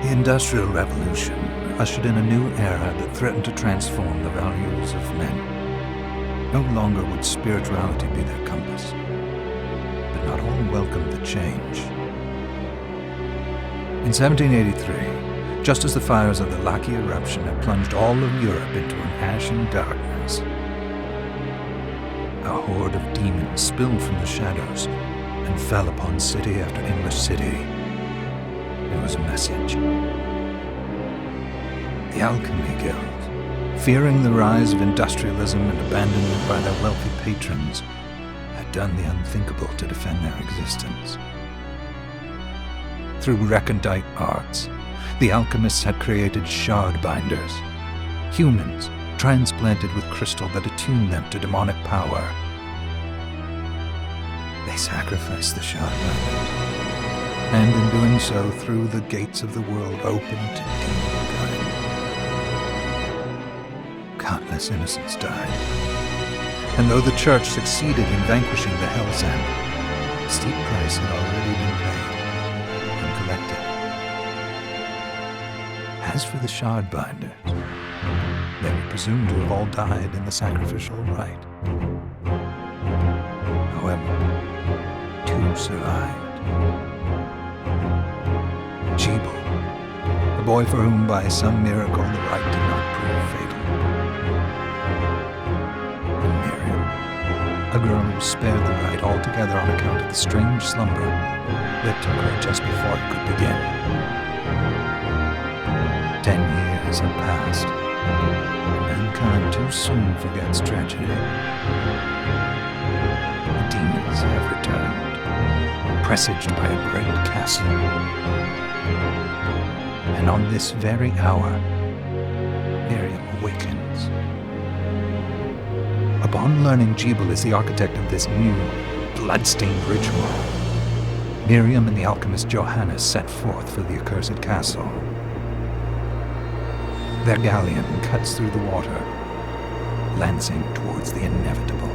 The Industrial Revolution ushered in a new era that threatened to transform the values of men. No longer would spirituality be their compass, but not all welcomed the change. In 1783, just as the fires of the Laki eruption had plunged all of Europe into an ashen darkness, a horde of demons spilled from the shadows and fell upon city after English city. It was a message. The Alchemy Guild, fearing the rise of industrialism and abandonment by their wealthy patrons, had done the unthinkable to defend their existence. Through recondite arts, the alchemists had created shard binders, humans transplanted with crystal that attuned them to demonic power. They sacrificed the shard binders, and in doing so threw the gates of the world open to demonkind. Countless innocents died, and though the church succeeded in vanquishing the Hell's End, a steep price had already been paid and collected. As for the shard binders, they were presumed to have all died in the sacrificial rite. However, 2 survived. Jebel, a boy for whom by some miracle the rite did not prove fatal. And Miriam, a girl who spared the rite altogether on account of the strange slumber that took her just before it could begin. 10 years have passed. Mankind too soon forgets tragedy. The demons have returned, presaged by a great castle. And on this very hour, Miriam awakens. Upon learning Jebel is the architect of this new, bloodstained ritual, Miriam and the alchemist Johannes set forth for the accursed castle. Their galleon cuts through the water, lancing towards the inevitable.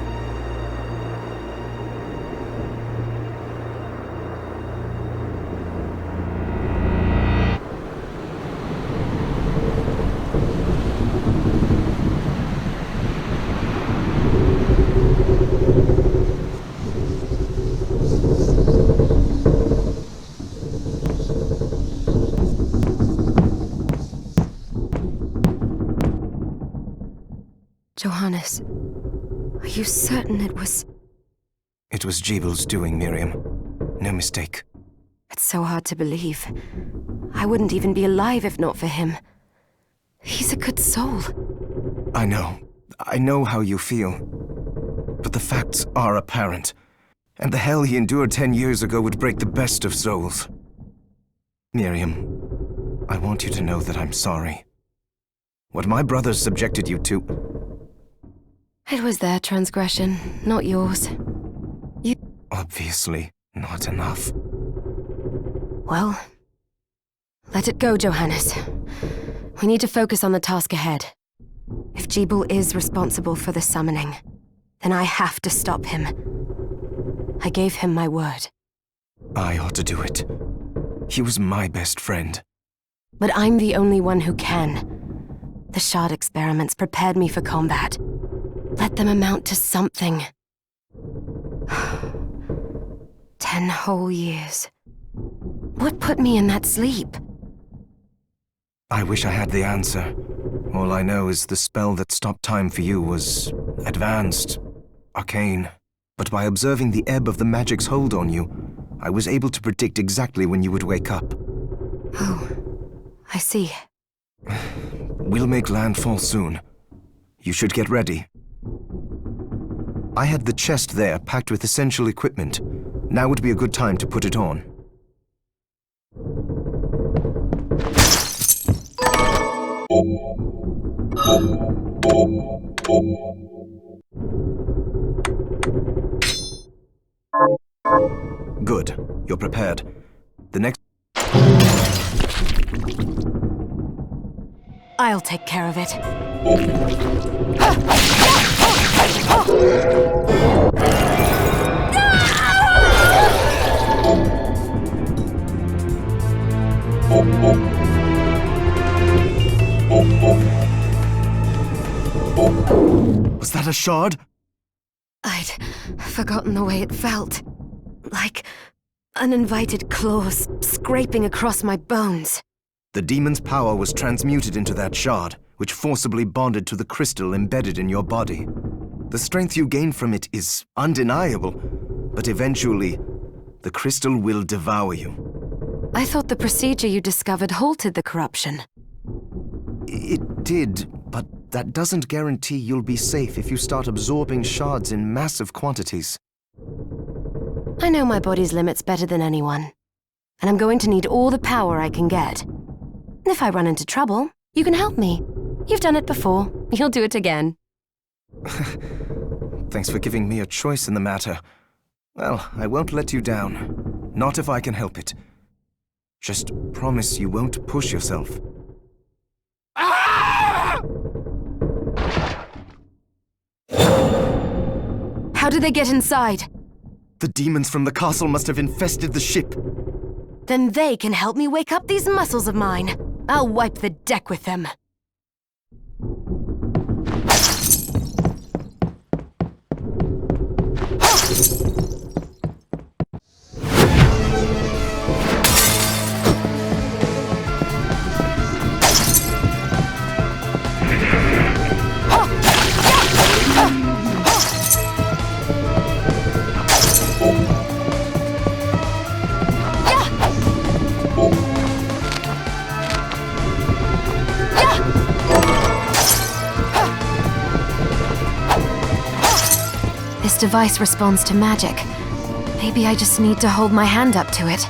Johannes, are you certain it was... It was Jebel's doing, Miriam. No mistake. It's so hard to believe. I wouldn't even be alive if not for him. He's a good soul. I know how you feel. But the facts are apparent. And the hell he endured 10 years ago would break the best of souls. Miriam, I want you to know that I'm sorry. What my brothers subjected you to... It was their transgression, not yours. You... Obviously, not enough. Well, let it go, Johannes. We need to focus on the task ahead. If Jebel is responsible for the summoning, then I have to stop him. I gave him my word. I ought to do it. He was my best friend. But I'm the only one who can. The shard experiments prepared me for combat. Let them amount to something. 10 whole years. What put me in that sleep? I wish I had the answer. All I know is the spell that stopped time for you was advanced, arcane. But by observing the ebb of the magic's hold on you, I was able to predict exactly when you would wake up. Oh, I see. We'll make landfall soon. You should get ready. I had the chest there packed with essential equipment. Now would be a good time to put it on. Good. You're prepared. The next... I'll take care of it. Was that a shard? I'd forgotten the way it felt. Like uninvited claws scraping across my bones. The demon's power was transmuted into that shard, which forcibly bonded to the crystal embedded in your body. The strength you gain from it is undeniable, but eventually, the crystal will devour you. I thought the procedure you discovered halted the corruption. It did, but that doesn't guarantee you'll be safe if you start absorbing shards in massive quantities. I know my body's limits better than anyone, and I'm going to need all the power I can get. If I run into trouble, you can help me. You've done it before. You'll do it again. Thanks for giving me a choice in the matter. Well, I won't let you down. Not if I can help it. Just promise you won't push yourself. How did they get inside? The demons from the castle must have infested the ship. Then they can help me wake up these muscles of mine. I'll wipe the deck with them. This device responds to magic. Maybe I just need to hold my hand up to it.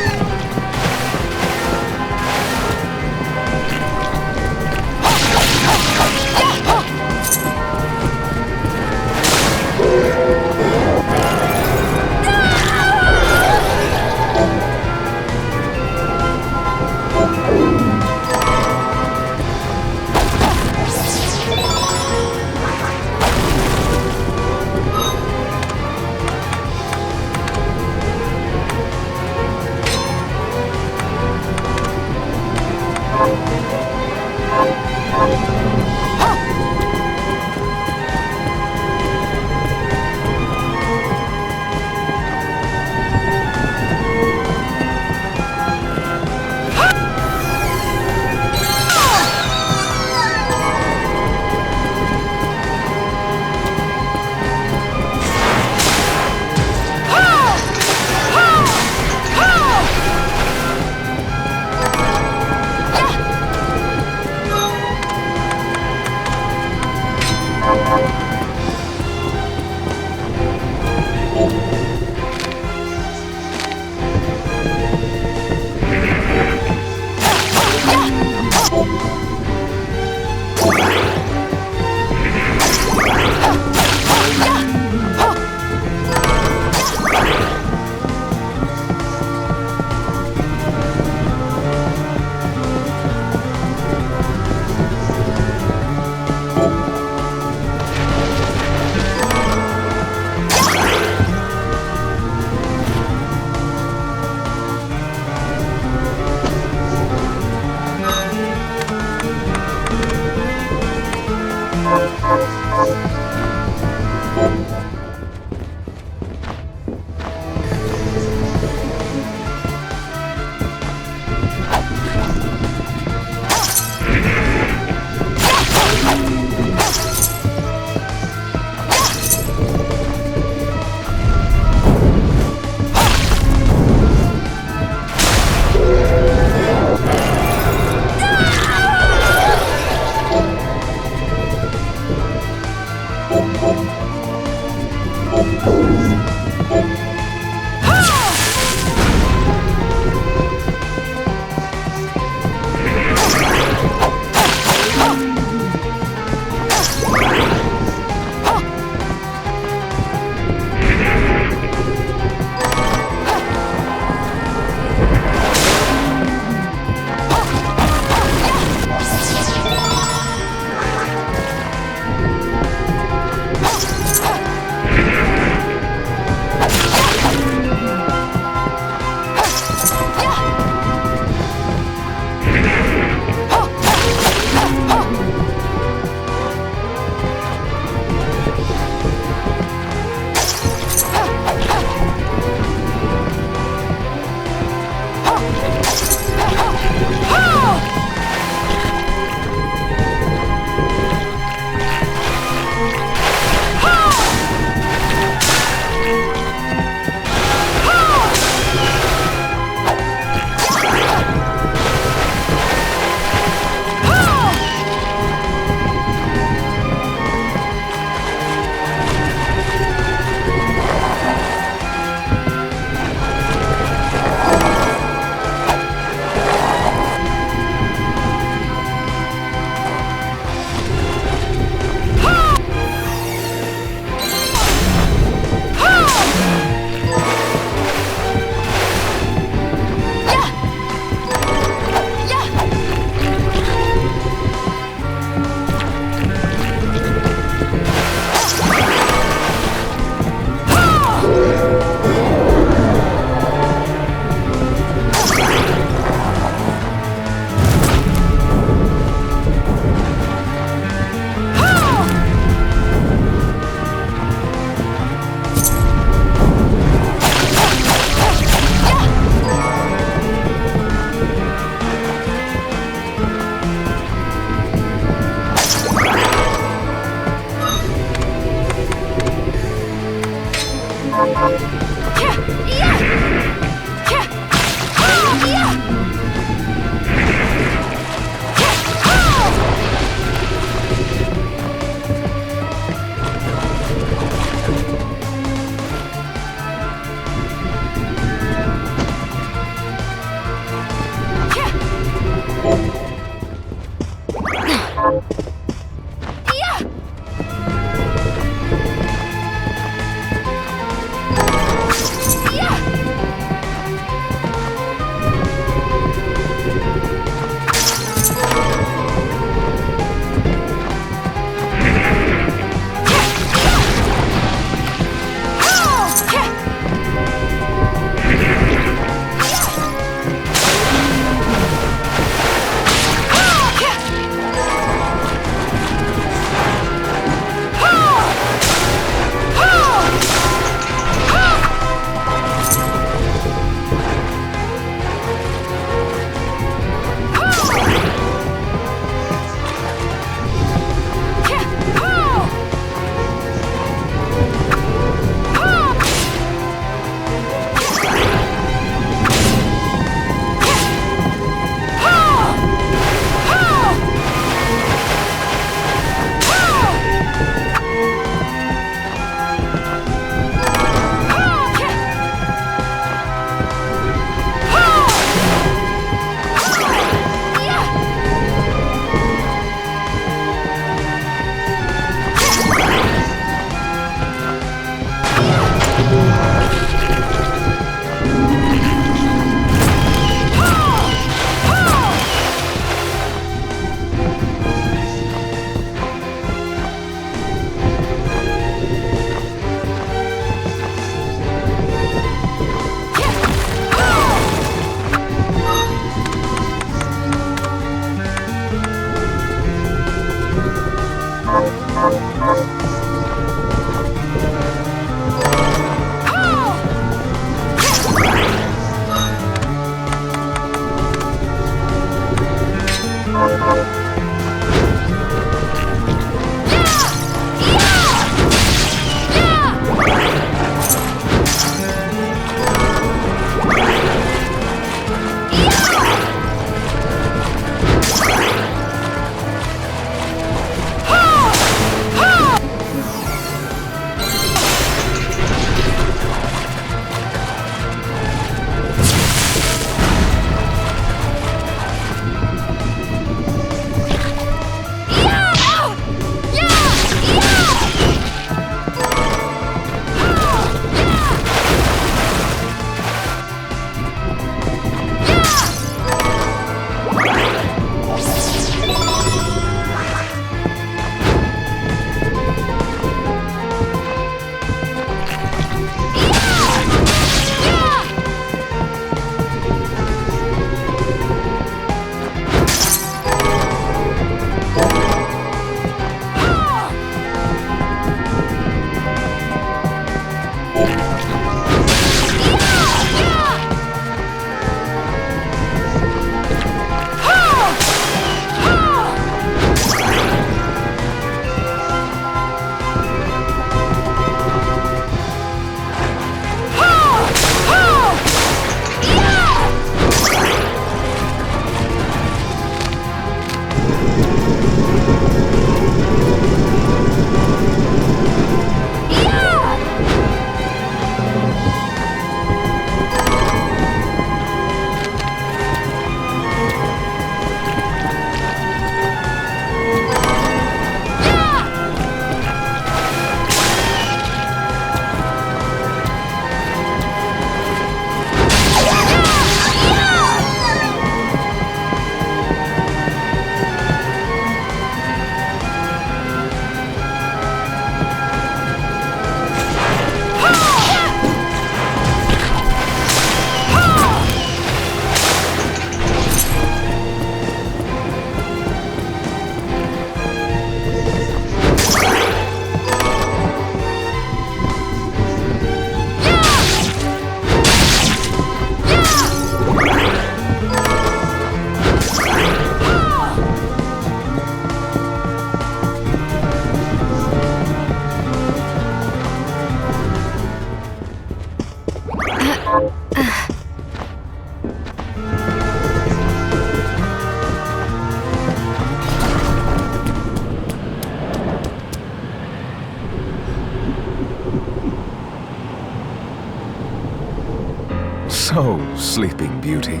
Sleeping Beauty.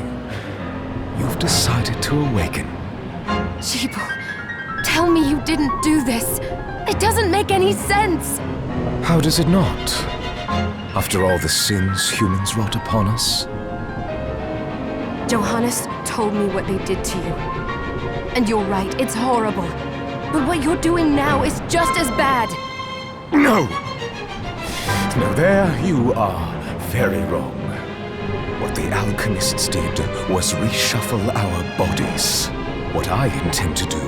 You've decided to awaken. Jibul, tell me you didn't do this. It doesn't make any sense. How does it not? After all the sins humans wrought upon us? Johannes told me what they did to you. And you're right, it's horrible. But what you're doing now is just as bad. No! No, there you are very wrong. What the alchemists did was reshuffle our bodies. What I intend to do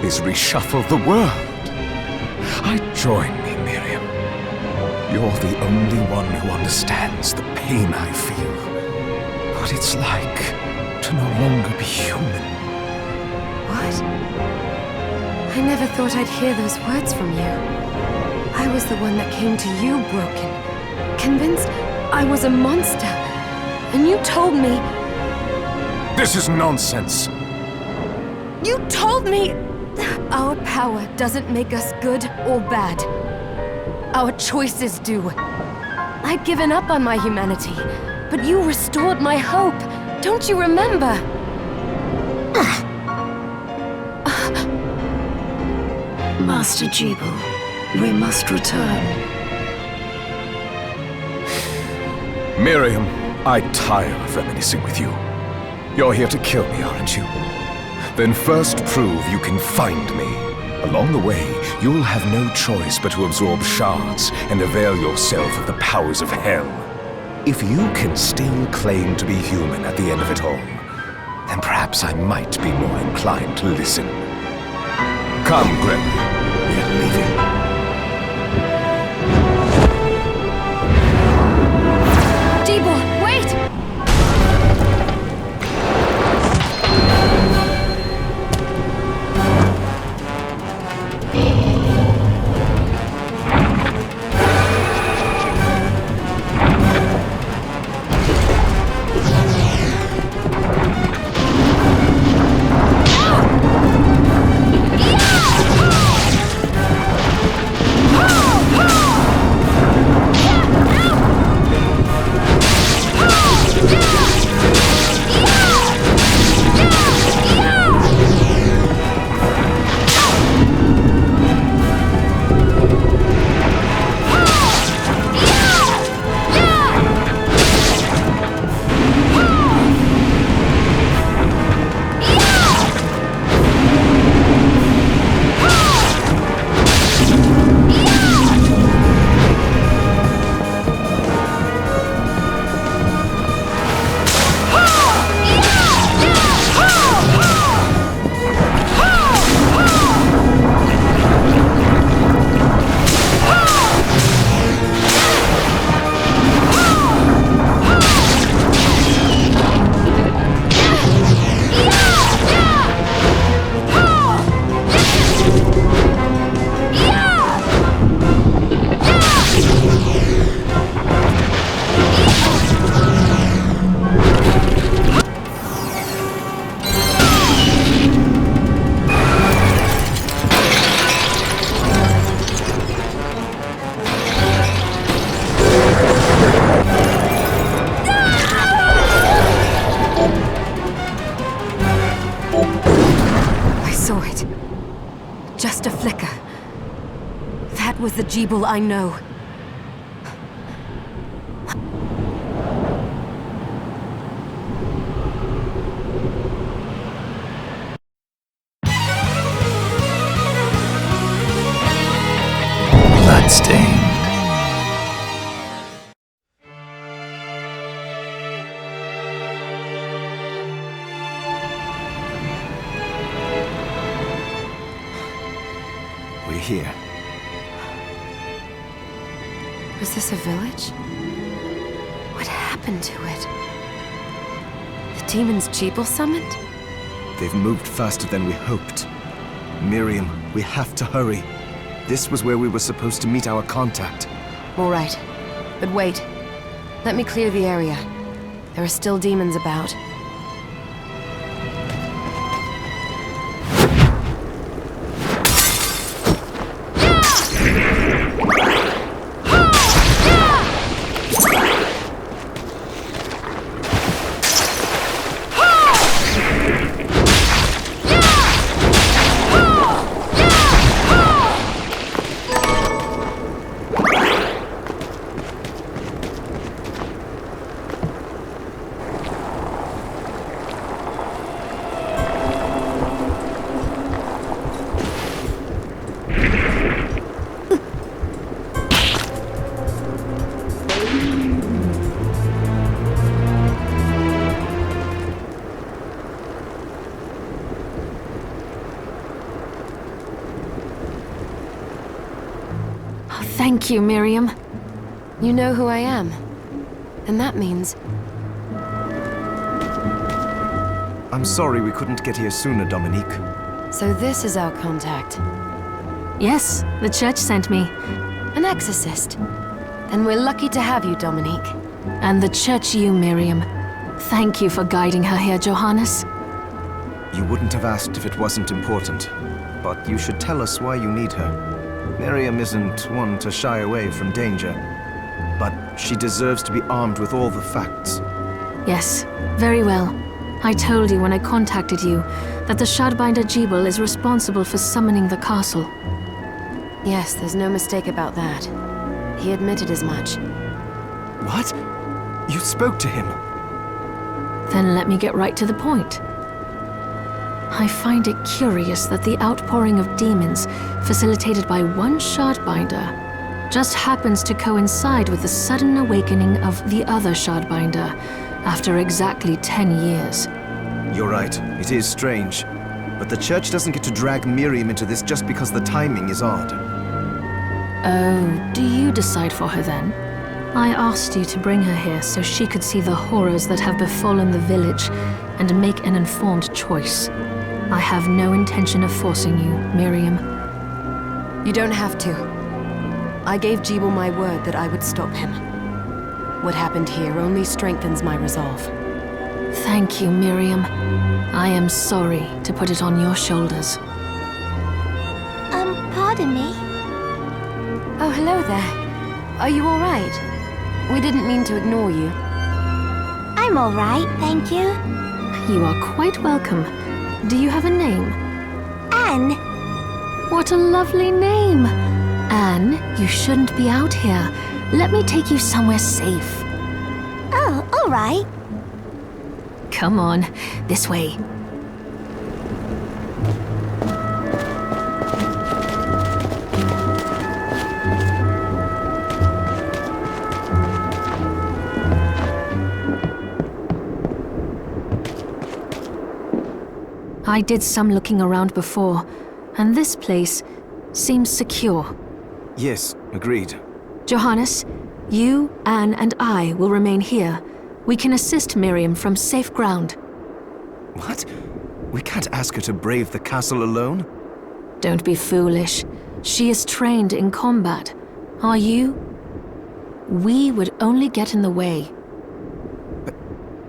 is reshuffle the world. Join me, Miriam. You're the only one who understands the pain I feel. What it's like to no longer be human. What? I never thought I'd hear those words from you. I was the one that came to you broken, convinced I was a monster. And you told me... This is nonsense. You told me our power doesn't make us good or bad. Our choices do. I'd given up on my humanity, but you restored my hope. Don't you remember? Master Jibul, we must return. Miriam, I tire of reminiscing with you. You're here to kill me, aren't you? Then first prove you can find me. Along the way, you'll have no choice but to absorb shards and avail yourself of the powers of hell. If you can still claim to be human at the end of it all, then perhaps I might be more inclined to listen. Come, Grim. We're leaving. Jibul, wait! The Jibul I know. Bloodstained. We're here. Was this a village? What happened to it? The demons Jibul summoned? They've moved faster than we hoped. Miriam, we have to hurry. This was where we were supposed to meet our contact. All right. But wait. Let me clear the area. There are still demons about. Thank you, Miriam. You know who I am. And that means... I'm sorry we couldn't get here sooner, Dominique. So this is our contact. Yes, the church sent me. An exorcist. Then we're lucky to have you, Dominique. And the church you, Miriam. Thank you for guiding her here, Johannes. You wouldn't have asked if it wasn't important. But you should tell us why you need her. Miriam isn't one to shy away from danger. But she deserves to be armed with all the facts. Yes, very well. I told you when I contacted you that the Shardbinder Jebel is responsible for summoning the castle. Yes, there's no mistake about that. He admitted as much. What? You spoke to him? Then let me get right to the point. I find it curious that the outpouring of demons, facilitated by one Shardbinder, just happens to coincide with the sudden awakening of the other Shardbinder after exactly 10 years. You're right, it is strange. But the church doesn't get to drag Miriam into this just because the timing is odd. Oh, do you decide for her then? I asked you to bring her here so she could see the horrors that have befallen the village and make an informed choice. I have no intention of forcing you, Miriam. You don't have to. I gave Jebel my word that I would stop him. What happened here only strengthens my resolve. Thank you, Miriam. I am sorry to put it on your shoulders. Pardon me? Oh, hello there. Are you all right? We didn't mean to ignore you. I'm all right, thank you. You are quite welcome. Do you have a name? Anne. What a lovely name! Anne, you shouldn't be out here. Let me take you somewhere safe. Oh, all right. Come on, this way. I did some looking around before, and this place seems secure. Yes, agreed. Johannes, you, Anne, and I will remain here. We can assist Miriam from safe ground. What? We can't ask her to brave the castle alone? Don't be foolish. She is trained in combat. Are you? We would only get in the way. But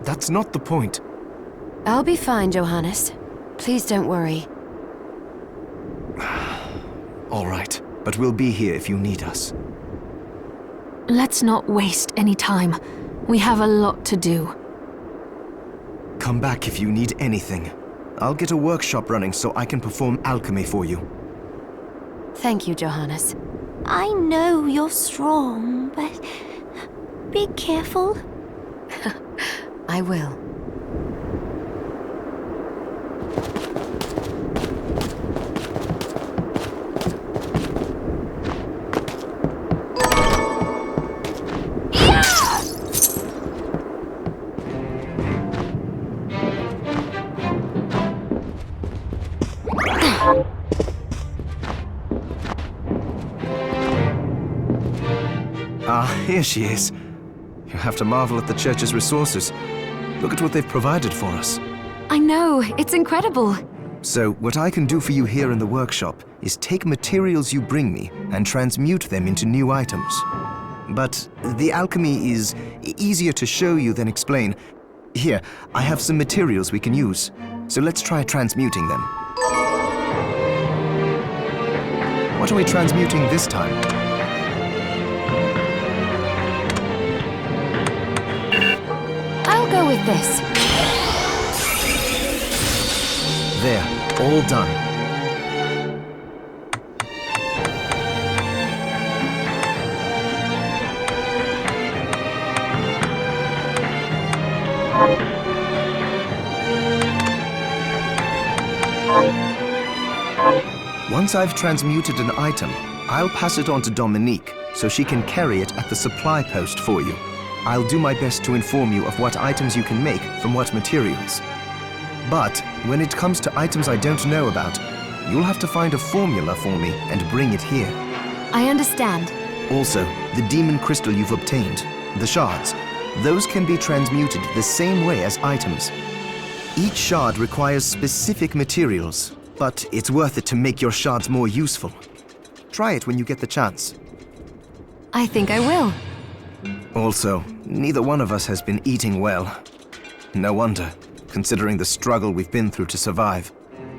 that's not the point. I'll be fine, Johannes. Please don't worry. All right, but we'll be here if you need us. Let's not waste any time. We have a lot to do. Come back if you need anything. I'll get a workshop running so I can perform alchemy for you. Thank you, Johannes. I know you're strong, but be careful. I will. Here she is. You have to marvel at the church's resources. Look at what they've provided for us. I know, it's incredible. So, what I can do for you here in the workshop is take materials you bring me and transmute them into new items. But the alchemy is easier to show you than explain. Here, I have some materials we can use. So let's try transmuting them. What are we transmuting this time? I'll go with this. There, all done. Once I've transmuted an item, I'll pass it on to Dominique so she can carry it at the supply post for you. I'll do my best to inform you of what items you can make from what materials. But when it comes to items I don't know about, you'll have to find a formula for me and bring it here. I understand. Also, the demon crystal you've obtained, the shards, those can be transmuted the same way as items. Each shard requires specific materials, but it's worth it to make your shards more useful. Try it when you get the chance. I think I will. Also, neither one of us has been eating well. No wonder, considering the struggle we've been through to survive.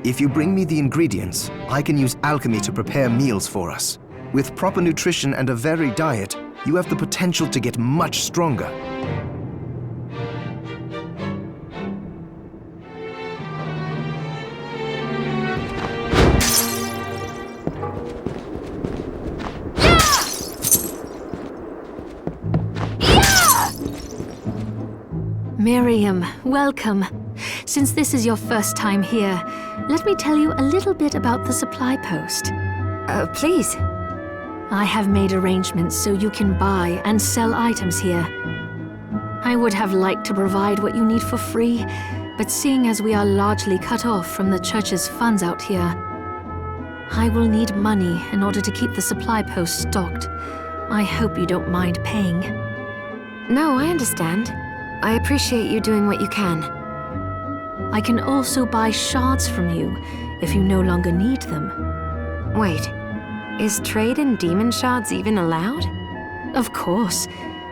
If you bring me the ingredients, I can use alchemy to prepare meals for us. With proper nutrition and a varied diet, you have the potential to get much stronger. Miriam, welcome. Since this is your first time here, let me tell you a little bit about the supply post. Please. I have made arrangements so you can buy and sell items here. I would have liked to provide what you need for free, but seeing as we are largely cut off from the church's funds out here, I will need money in order to keep the supply post stocked. I hope you don't mind paying. No, I understand. I appreciate you doing what you can. I can also buy shards from you if you no longer need them. Wait, is trade in demon shards even allowed? Of course.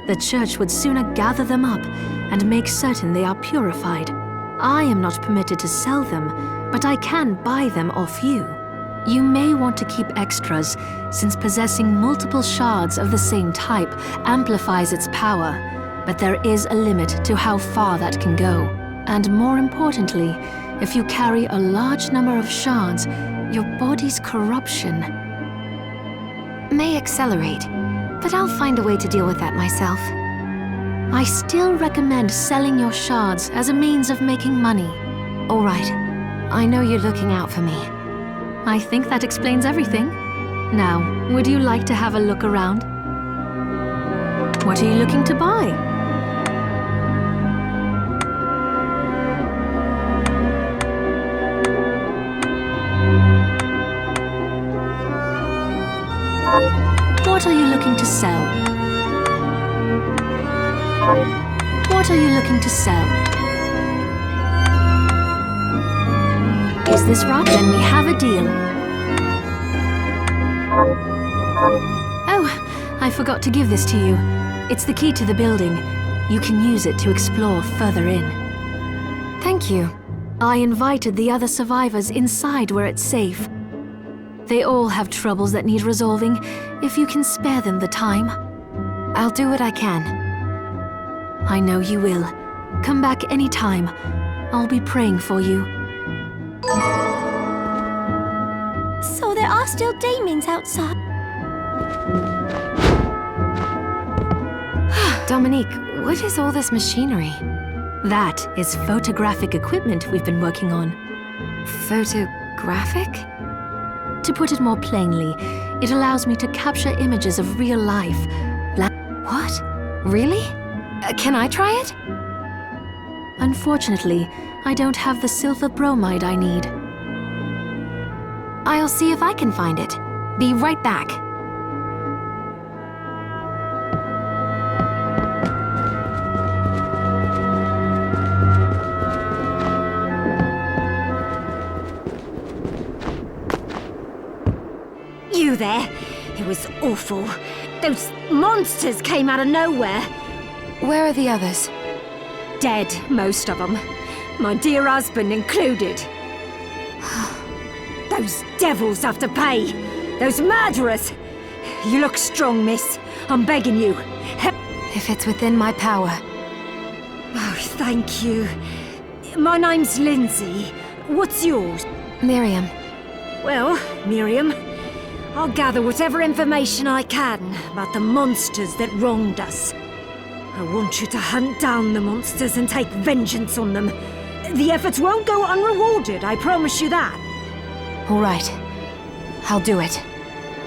The church would sooner gather them up and make certain they are purified. I am not permitted to sell them, but I can buy them off you. You may want to keep extras, since possessing multiple shards of the same type amplifies its power, but there is a limit to how far that can go. And more importantly, if you carry a large number of shards, your body's corruption may accelerate, but I'll find a way to deal with that myself. I still recommend selling your shards as a means of making money. All right. I know you're looking out for me. I think that explains everything. Now, would you like to have a look around? What are you looking to buy? What are you looking to sell? What are you looking to sell? Is this right? Then we have a deal. Oh, I forgot to give this to you. It's the key to the building. You can use it to explore further in. Thank you. I invited the other survivors inside where it's safe. They all have troubles that need resolving, if you can spare them the time. I'll do what I can. I know you will. Come back anytime. I'll be praying for you. So there are still demons outside. Dominique, what is all this machinery? That is photographic equipment we've been working on. Photographic? To put it more plainly, it allows me to capture images of real life. What? Really? Can I try it? Unfortunately, I don't have the silver bromide I need. I'll see if I can find it. Be right back. You there? It was awful. Those monsters came out of nowhere. Where are the others? Dead, most of them. My dear husband included. Those devils have to pay. Those murderers. You look strong, miss. I'm begging you. If it's within my power. Oh, thank you. My name's Lindsay. What's yours? Miriam. Well, Miriam, I'll gather whatever information I can about the monsters that wronged us. I want you to hunt down the monsters and take vengeance on them. The efforts won't go unrewarded, I promise you that. All right. I'll do it.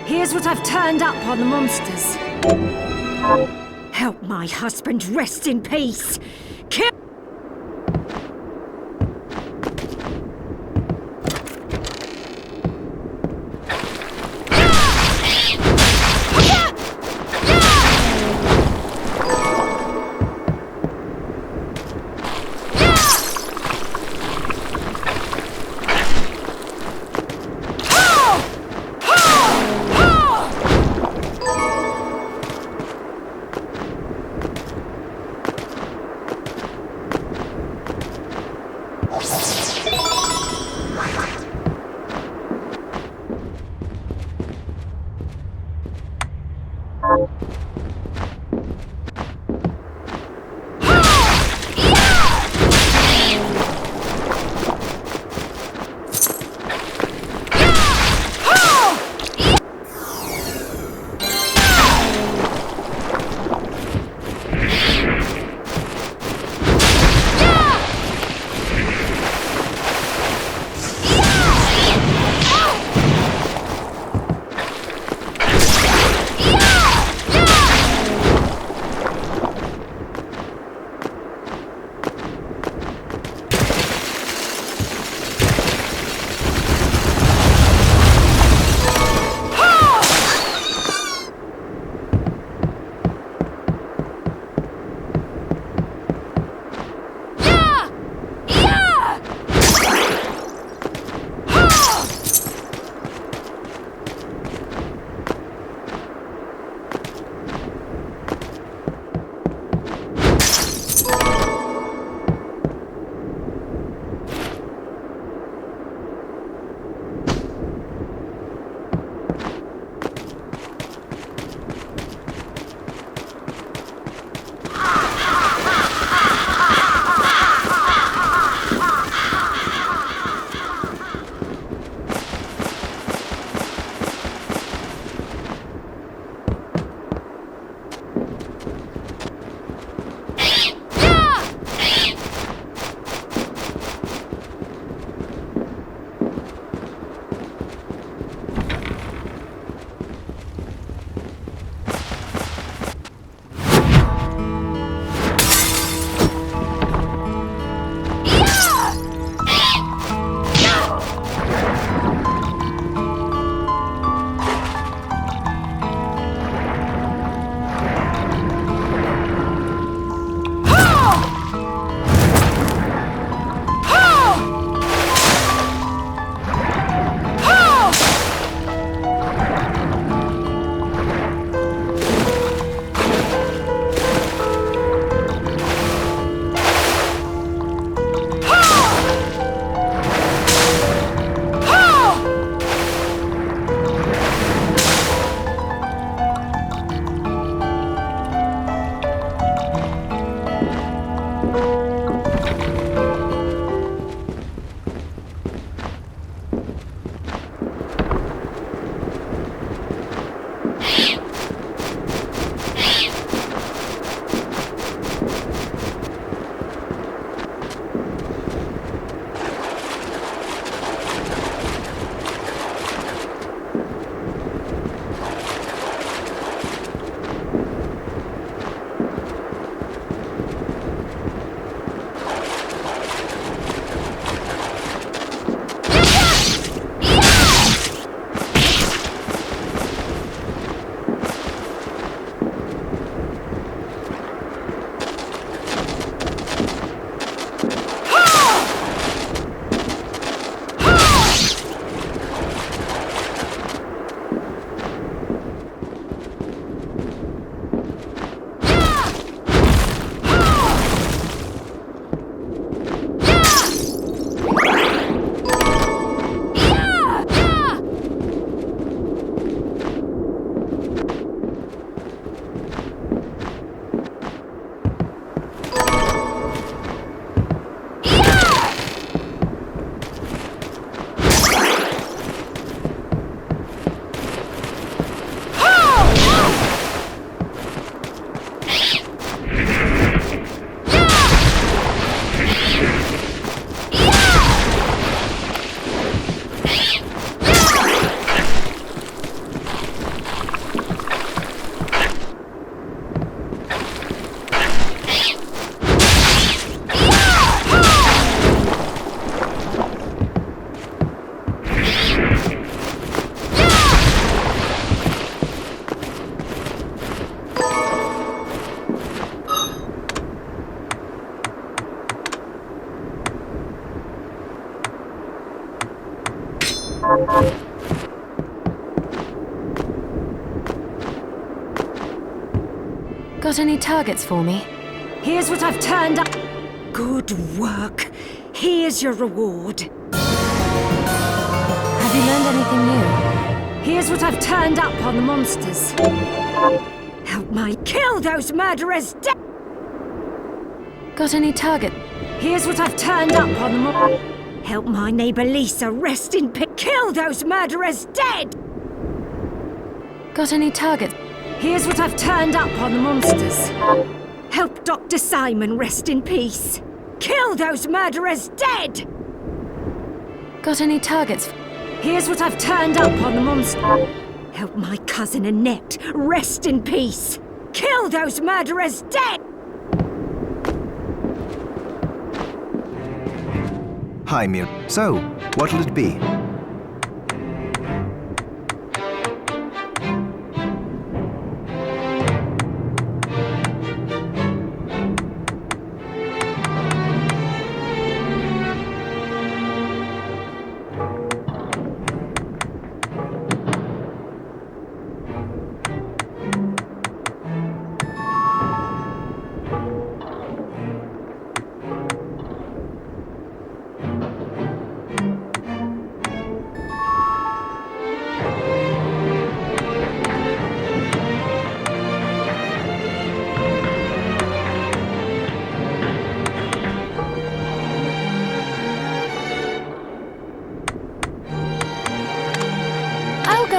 Here's what I've turned up on the monsters. Help my husband rest in peace. Kill... Got any targets for me? Here's what I've turned up. Good work. Here's your reward. Have you learned anything new? Here's what I've turned up on the monsters. Help my kill those murderers dead. Got any target? Here's what I've turned up on the help my neighbor Lisa rest in peace. Kill those murderers dead. Got any target? Here's what I've turned up on the monsters. Help Dr. Simon rest in peace. Kill those murderers dead. Got any targets? Here's what I've turned up on the monster. Help my cousin Annette rest in peace. Kill those murderers dead. Hi, Miriam. So, what'll it be?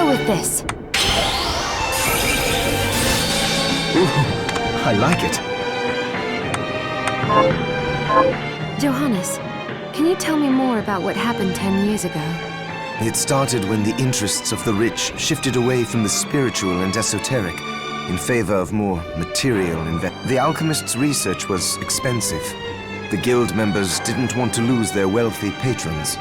With this. Ooh, I like it. Johannes, can you tell me more about what happened 10 years ago? It started when the interests of the rich shifted away from the spiritual and esoteric in favor of more material The alchemist's research was expensive. The guild members didn't want to lose their wealthy patrons.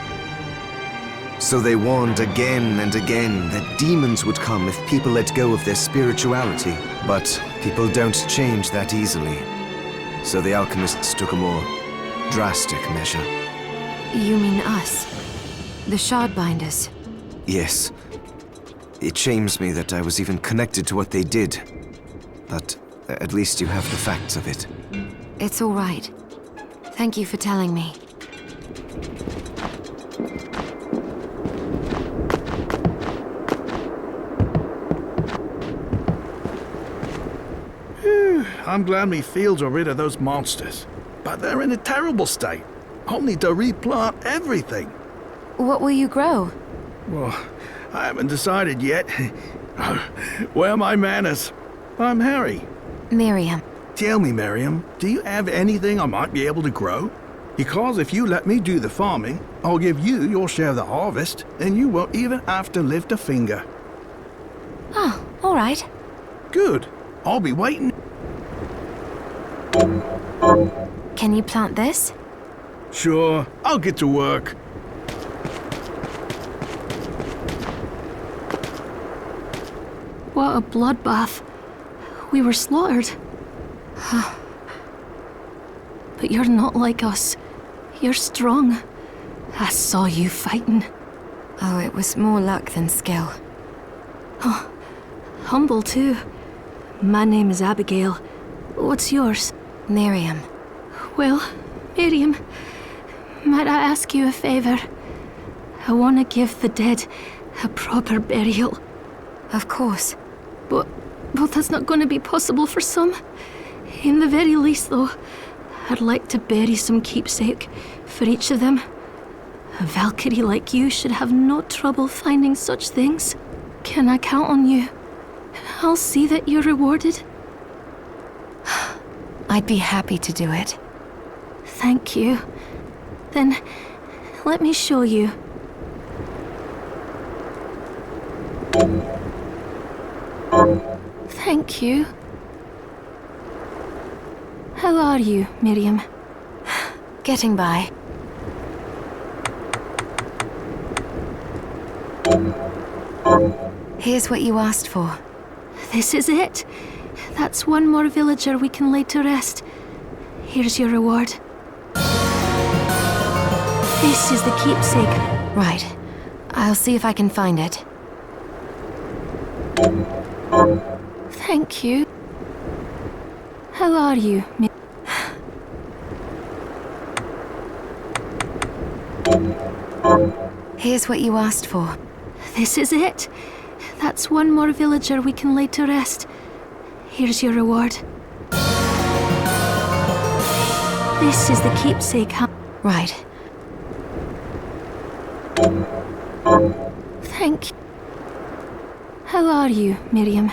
So they warned again and again that demons would come if people let go of their spirituality. But people don't change that easily. So the alchemists took a more drastic measure. You mean us? The Shardbinders? Yes. It shames me that I was even connected to what they did. But at least you have the facts of it. It's all right. Thank you for telling me. I'm glad me fields are rid of those monsters. But they're in a terrible state. I'll need to replant everything. What will you grow? Well, I haven't decided yet. Where are my manners? I'm Harry. Miriam. Tell me, Miriam, do you have anything I might be able to grow? Because if you let me do the farming, I'll give you your share of the harvest, and you won't even have to lift a finger. Oh, all right. Good. I'll be waiting. Can you plant this? Sure, I'll get to work. What a bloodbath. We were slaughtered. But you're not like us. You're strong. I saw you fighting. Oh, it was more luck than skill. Oh, humble too. My name is Abigail. What's yours? Miriam. Well, Miriam, might I ask you a favor? I want to give the dead a proper burial. Of course. But that's not going to be possible for some. In the very least, though, I'd like to bury some keepsake for each of them. A Valkyrie like you should have no trouble finding such things. Can I count on you? I'll see that you're rewarded. I'd be happy to do it. Thank you. Then, let me show you. Thank you. How are you, Miriam? Getting by. Here's what you asked for. This is it. That's one more villager we can lay to rest. Here's your reward. This is the keepsake. Right. I'll see if I can find it. Thank you. How are you, Here's what you asked for. This is it. That's one more villager we can lay to rest. Here's your reward. This is the keepsake. Right. Thank you. How are you, Miriam?